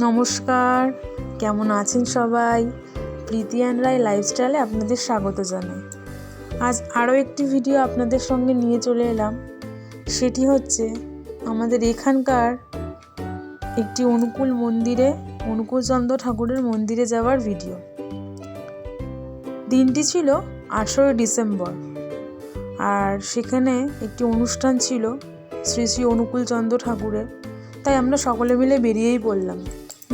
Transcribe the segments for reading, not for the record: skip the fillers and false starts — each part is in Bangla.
নমস্কার, কেমন আছেন সবাই? প্রীতি অ্যান্ড রায় লাইফস্টাইলে আপনাদের স্বাগত জানাই। আজ আরও একটি ভিডিও আপনাদের সঙ্গে নিয়ে চলে এলাম। সেটি হচ্ছে আমাদের এখানকার একটি অনুকূলচন্দ্র ঠাকুরের মন্দিরে যাওয়ার ভিডিও। দিনটি ছিল 18 ডিসেম্বর, আর সেখানে একটি অনুষ্ঠান ছিল শ্রী শ্রী অনুকূলচন্দ্র ঠাকুরের। তাই আমরা সকলে মিলে বেরিয়েই পড়লাম।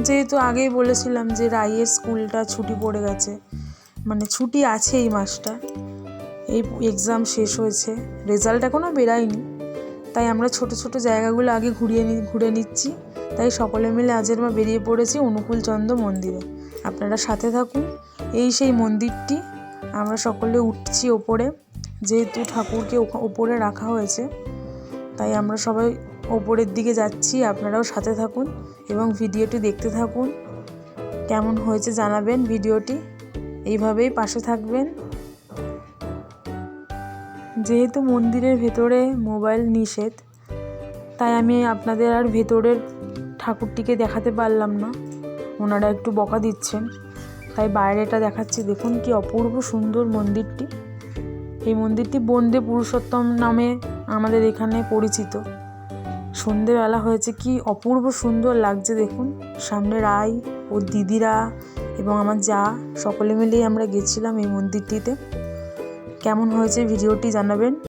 যেহেতু আগেই বলেছিলাম যে রাইয়ের স্কুলটা ছুটি পড়ে গেছে, মানে ছুটি আছে এই মাসটা, এই এক্সাম শেষ হয়েছে, রেজাল্ট এখনও বেরায়নি। তাই আমরা ছোট ছোট জায়গাগুলো আগে ঘুরে নিচ্ছি। তাই সকলে মিলে আজের মা বেরিয়ে পড়েছি অনুকূলচন্দ্র মন্দিরে। আপনারা সাথে থাকুন। এই সেই মন্দিরটি। আমরা সকলে উঠছি ওপরে, যেহেতু ঠাকুরকে ওপরে রাখা হয়েছে, তাই আমরা সবাই ওপরের দিকে যাচ্ছি। আপনারাও সাথে থাকুন এবং ভিডিওটি দেখতে থাকুন। কেমন হয়েছে জানাবেন ভিডিওটি, এইভাবেই পাশে থাকবেন। যেহেতু মন্দিরের ভেতরে মোবাইল নিষেধ, তাই আমি আপনাদের আর ভেতরের ঠাকুরটিকে দেখাতে পারলাম না, ওনারা একটু বকা দিচ্ছেন, তাই বাইরেটা দেখাচ্ছি। দেখুন কি অপূর্ব সুন্দর মন্দিরটি। এই মন্দিরটি বন্দে পুরুষোত্তম নামে আমাদের এখানে পরিচিত। সন্ধেবেলা হয়েছে, কি অপূর্ব সুন্দর লাগছে দেখুন। সামনে রাই, ওর দিদিরা এবং আমার যা সকলে মিলেই আমরা গেছিলাম এই মন্দিরটিতে। কেমন হয়েছে ভিডিওটি জানাবেন।